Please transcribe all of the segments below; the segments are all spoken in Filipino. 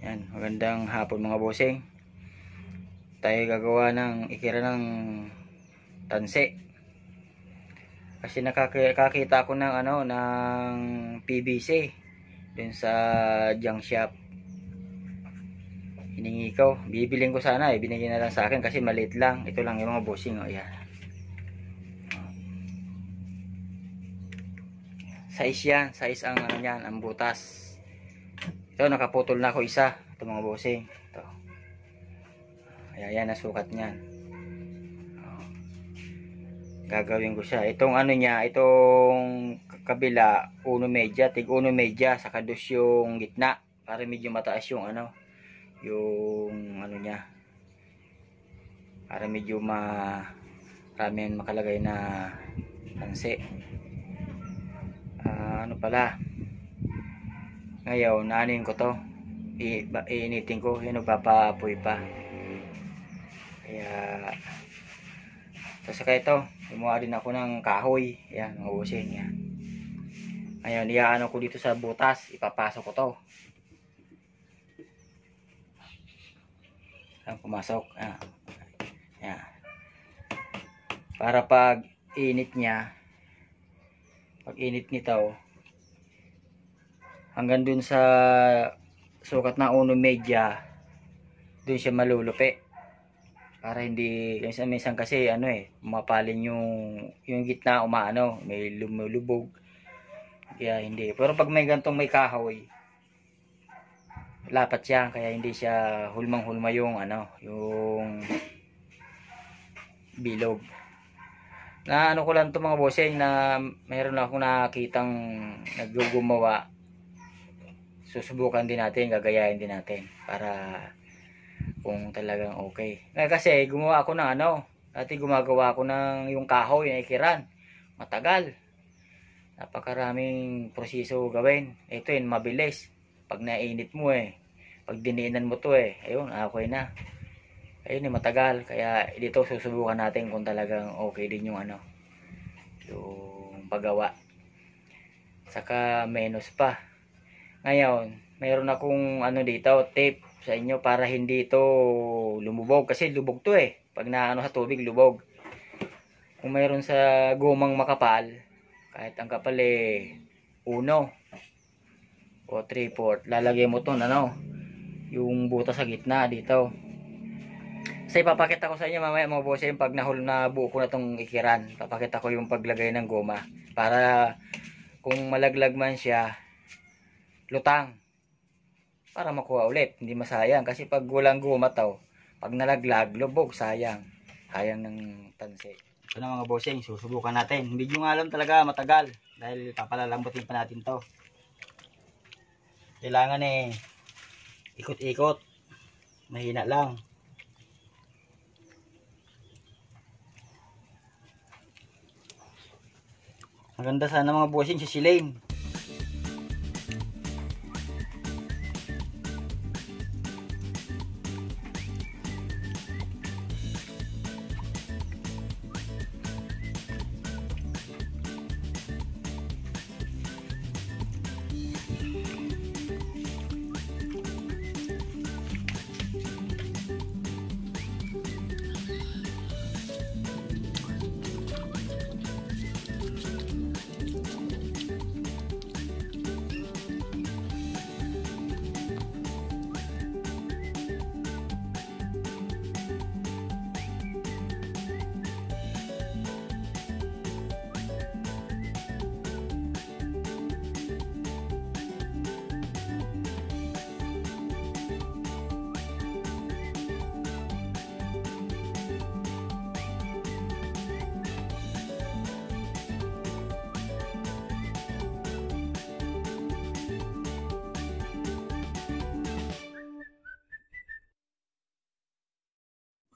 Yan, magandang hapon mga bossing. Tayo gagawa ng ikira ng tanse. Kasi nakakita ko ng ng PVC dun sa junk shop. Hiningi ko, bibiling ko sana binigyan na lang sa akin kasi maliit lang. Ito lang yung mga bossing, yan. Size yan, size ang yan, ang butas. Ito nakaputol na ako isa, ito mga bossing. Ito. Ayan, nasukat niyan. Gagawin ko siya. Itong niya, itong kabila, 1.5, tig 1.5, saka dos yung gitna para medyo mataas yung yung niya. Para medyo maraming makalagay na tanse. Pala. Ngayon, naanin ko to. Iinitin ko, yun, papapoy pa. Kaya saka ito, gumawa din ako ng kahoy. Yan, mga bossing, yan. Ngayon, iyaano ko dito sa butas, ipapasok ko to. Ayan, pumasok. Yan. Para pag init niya, pag init nito, hanggang dun sa sukat na 1.5, dun siya malulupi. Para hindi, minsan kasi mapalin yung gitna, may lumulubog. Kaya hindi. Pero pag may gantong may kahoy, lapat siya, kaya hindi siya hulmang-hulma yung yung bilog. Na ko lang to mga bossing, na mayroon ako nakitang naggugumawa. Susubukan din natin, gagayahin din natin para kung talagang okay. Kasi gumawa ako ng dati gumagawa ako ng yung kahoy na ikiran. Matagal. Napakaraming proseso gawin. Ito yun, mabilis. Pag nainit mo pag diniinan mo to ayun, okay na. Ayun matagal. Kaya dito susubukan natin kung talagang okay din yung yung paggawa. Saka menos pa. Ngayon, mayroon akong dito, tape sa inyo para hindi ito lumubog. Kasi lubog to pag sa tubig, lubog. Kung mayroon sa gumang makapal, kahit ang kapal 1 o 3/4, lalagay mo to yung butas sa gitna dito. Kasi papakita ko sa inyo mamaya mga bossing, pag nabuo ko na tong ikiran, papakita ko yung paglagay ng goma para kung malaglag man siya, lutang, para makuha ulit, hindi masayang. Kasi pag walang guma pag nalaglag, lubog, sayang ng tanse. Ito na mga bossing, susubukan natin. Hindi nyo nga alam talaga, matagal, dahil papalalambutin pa natin to. Kailangan ikot-ikot, mahina lang. Maganda sana mga bossing sisilain.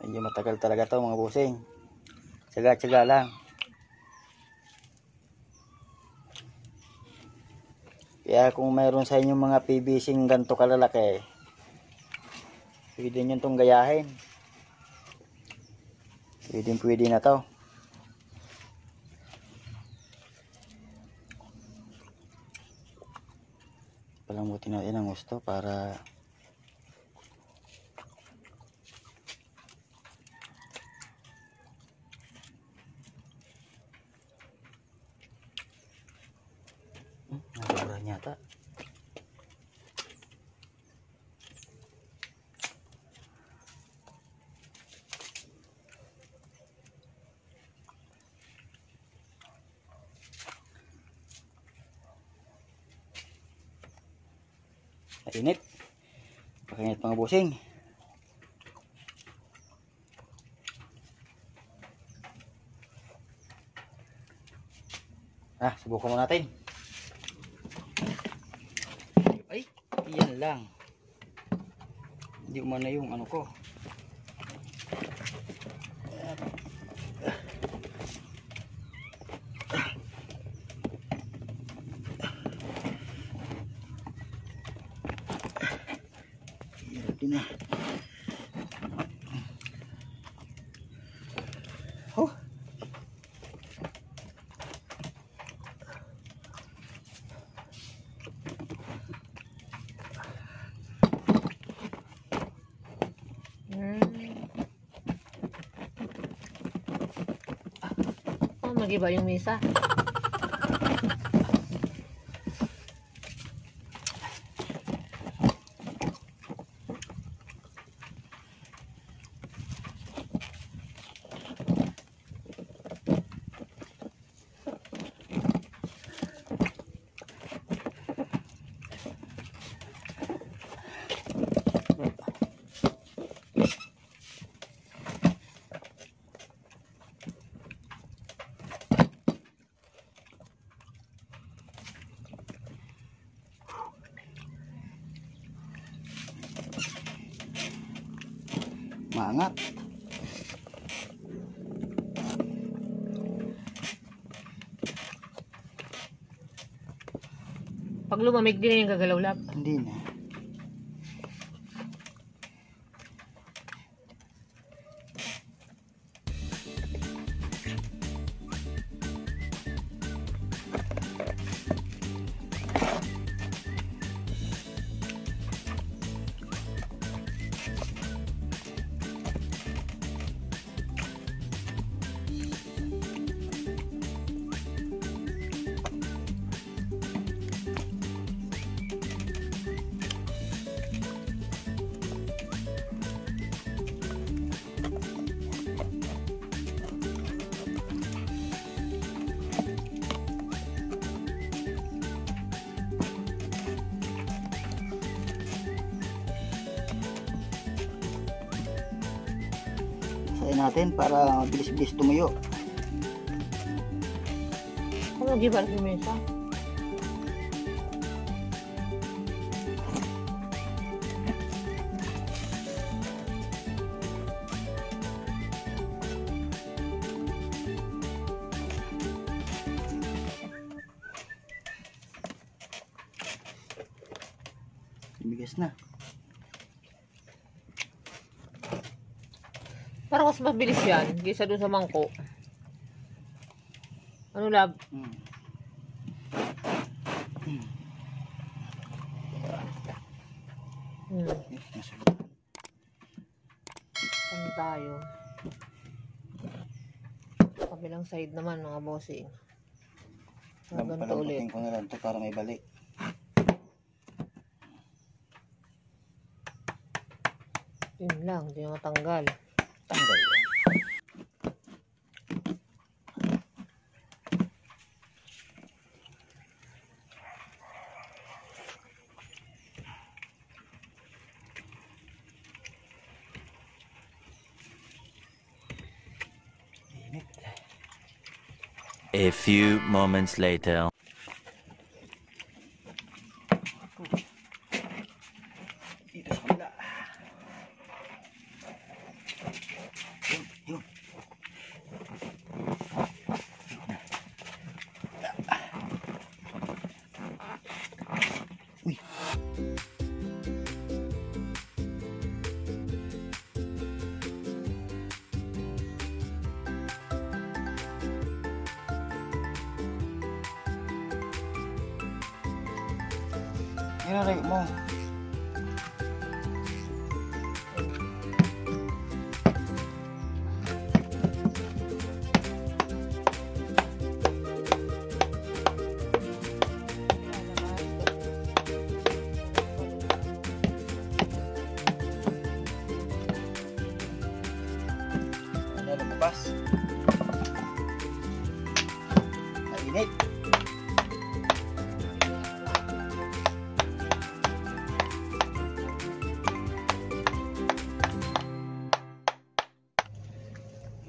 Medyo matagal talaga to mga bossing. Tsaga-tsaga lang. Kaya kung mayroon sa inyo mga PVC ganito kalalaki, pwede nyo itong gayahin. Pwede na to. Palambutin natin ang gusto para Mainit. Pakainit mga busing. Subukan mo natin. Ay, yan lang. Hindi umana yung ano ko. Hirap din na. Oh. Mag-iba yung misa. Maangat. Pag lumamig din yung gagalaw lab. Hindi na. Sayin natin para bilis-bilis tumuyo. Ano mag-iba yung misa? Bigas na. Parang mas mabilis yan kaysa doon sa mangko. Ano lab? Saan tayo? Kabilang side naman mga bossing. Ganito ulit. Ko na lang ito para may balik. Yun lang, hindi na matanggal. Tanggal yan. A few moments later. Dito sa kabila. Yun. Uy. Yan mo. Ano lumabas? Mainit.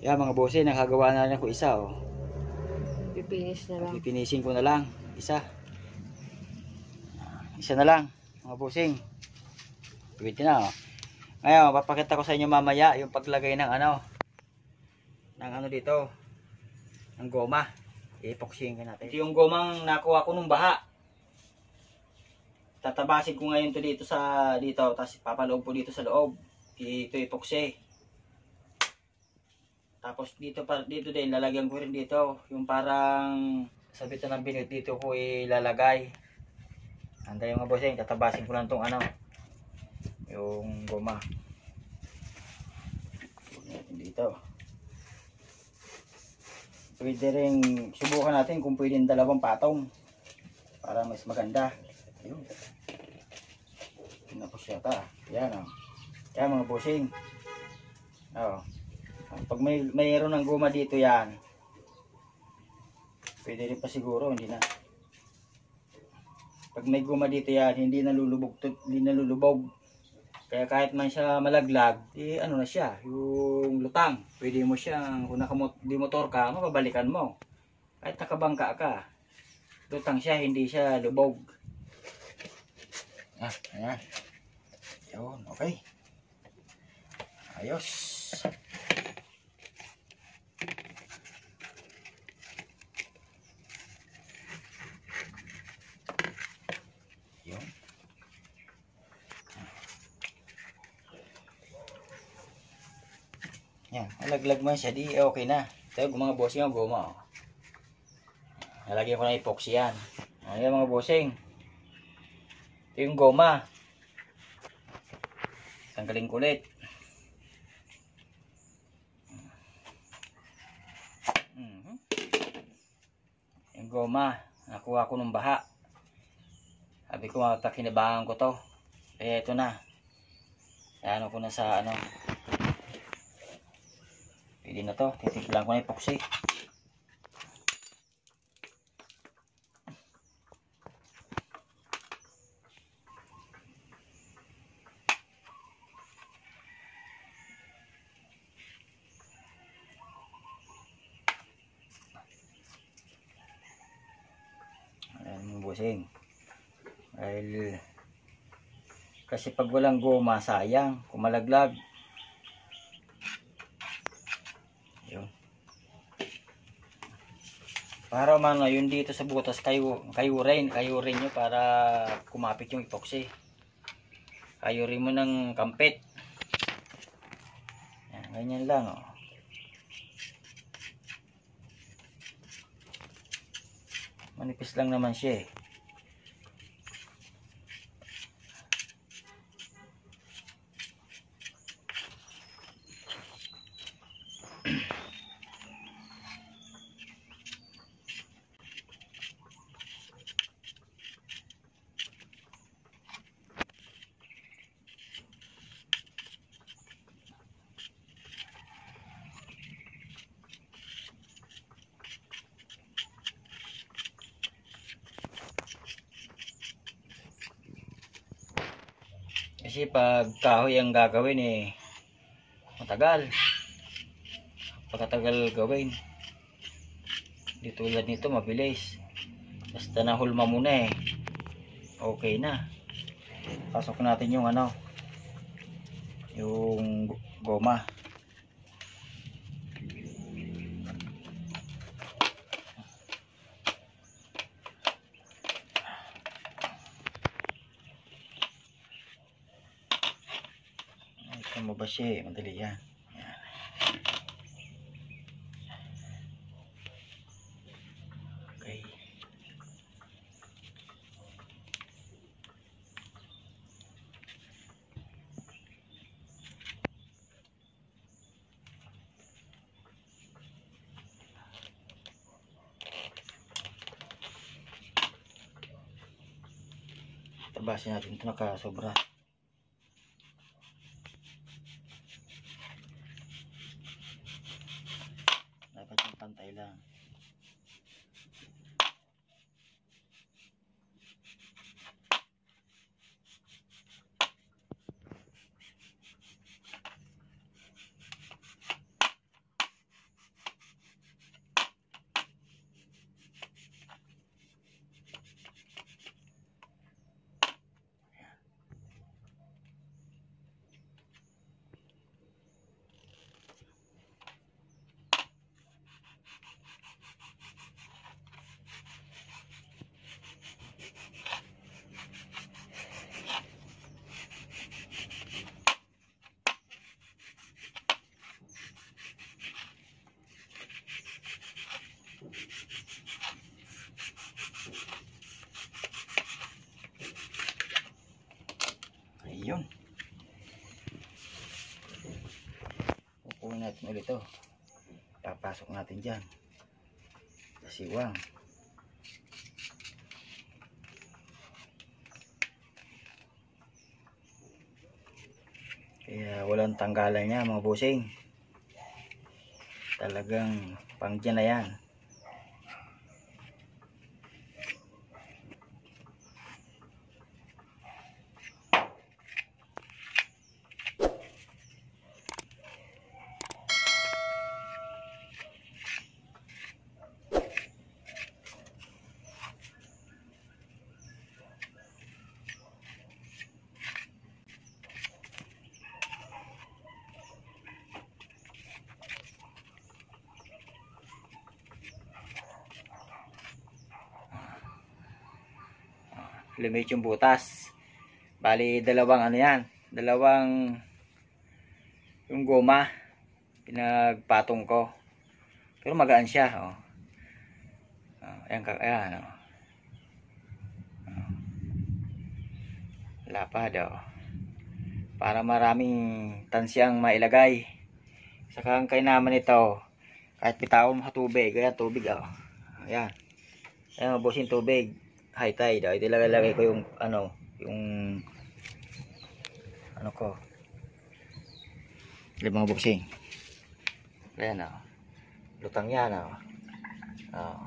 Yan mga bossing, nakagawa na rin ako isa oh. Pipinish na lang. Pipinisin ko na lang isa. Isa na lang mga bossing. Pwede na oh. Ngayon, papakita ko sa inyo mamaya yung paglagay ng ano dito, ng goma. I-epoxyhin ka natin. Ito yung gomang nakuha ko nung baha. Tatabasin ko ngayon to dito, tapos papaloob ko dito sa loob. Ito epoxy. Tapos dito din lalagyan ko rin dito yung parang sabitan ng binit, dito ko ilalagay. Anday mga bossing, tatabasin ko lang tong yung goma. Dito. Pwede rin subukan natin kung pwedeng dalawang patong para mas maganda. Ayun. Tapos yata. Yan oh. Yan mga bossing. Oh. Pag mayroon ng goma dito yan, pwede rin pa siguro, hindi na. Pag may goma dito yan, hindi nalulubog. Kaya kahit man siya malaglag, ano na siya, yung lutang. Pwede mo siyang, kung di motor ka, mapabalikan mo. Kahit nakabangka ka, lutang siya, hindi siya lubog. Ayan. Yun, okay. Ayos. Yun. Yan, malaglag man siya, di okay na. Ito yung mga bossing yung goma. Oh. Nalagyan ko ng epoxy yan. Ayan mga bossing. Ito yung goma. Tanggalin ko ulit. Yung goma, nakuha ko ng baha. Sabi ko mapakinabangan ko to. Kaya ito na. Ano ko na sa pwede na to. Titikilan ko na epoxy. Ayan mga bossing. Dahil kasi pag walang goma, sayang. Kung malaglag. Yun. Para yun dito sa butas, kayo rin nyo para kumapit yung epoxy. Kayo rin mo ng kampit. Yan, ganyan lang oh. Manipis lang naman siya eh. Kasi pag kahoy ang gagawin matagal. Pagkatagal gawin. Di tulad nito mabilis. Basta nahulma muna okay na. Pasok natin yung yung goma. Mo ba siya? Madali yan. Yan. Okay. Tabasin natin ito nakasobra. Pantay lang. Yun. Kukunin natin ulit to. Papasok natin dyan. Sa siwang. Kaya walang tanggalan niya mga bossing. Talagang pang dyan na yan. Lumit yung butas. Bali dalawang ano yan, dalawang yung goma pinagpatong ko. Pero magaan siya, oh. Ayan, ayan, oh. Lapad, oh. Para maraming tansyang mailagay. Saka ang kainaman nito, kahit bitawan mo sa tubig, ayan tubig, oh. Ayan. Ayan, mabusin tubig. High tide, oh. Ito ilalagay ko yung ano ko. Limang boxing. Ayan, oh. Lutang yan, oh. Oh.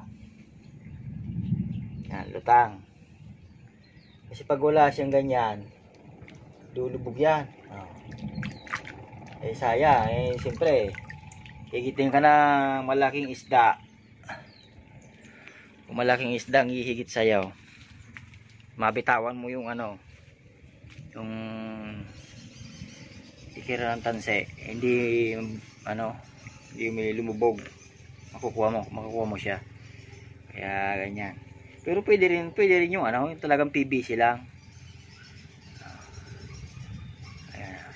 Yan, lutang. Kasi pag wala siyang ganyan, lulubog yan. Oh. Eh, sayang. Eh, siyempre, higitin ka ng malaking isda. Kung malaking isda ang hihigit sa'yo, mabitawan mo yung ano, yung ikira ng tanse, hindi ano, hindi may lumubog, makukuha mo siya. Kaya ganyan. Pero pwede rin yung ano, yung talagang PVC lang. Ayan.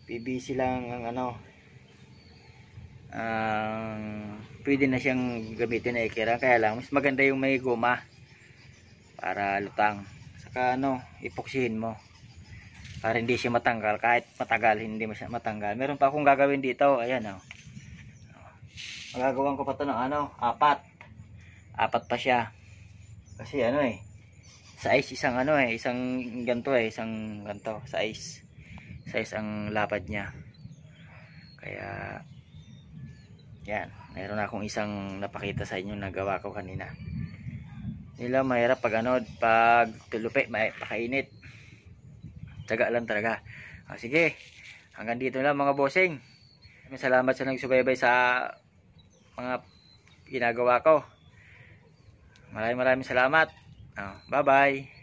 PVC lang ang ano, pwede na siyang gamitin na ikira. Kaya lang mas maganda yung may goma para lutang. Saka ano, ipoksihin mo para hindi siya matanggal. Kahit matagal hindi siya matanggal. Meron pa akong gagawin dito. Ayan, oh. Magagawan ko pa ito ng ano, apat pa siya. Kasi ano eh, size isang ano eh, isang ganto size ang lapad niya. Kaya yan, mayroon akong isang napakita sa inyo na gawa ko kanina. Nila mahirap pag ano, pag tulupi, pakainit. Tiyaga lang talaga. Sige, hanggang dito lang mga bossing. Salamat sa nagsubaybay sa mga ginagawa ko. Maraming salamat. Bye bye.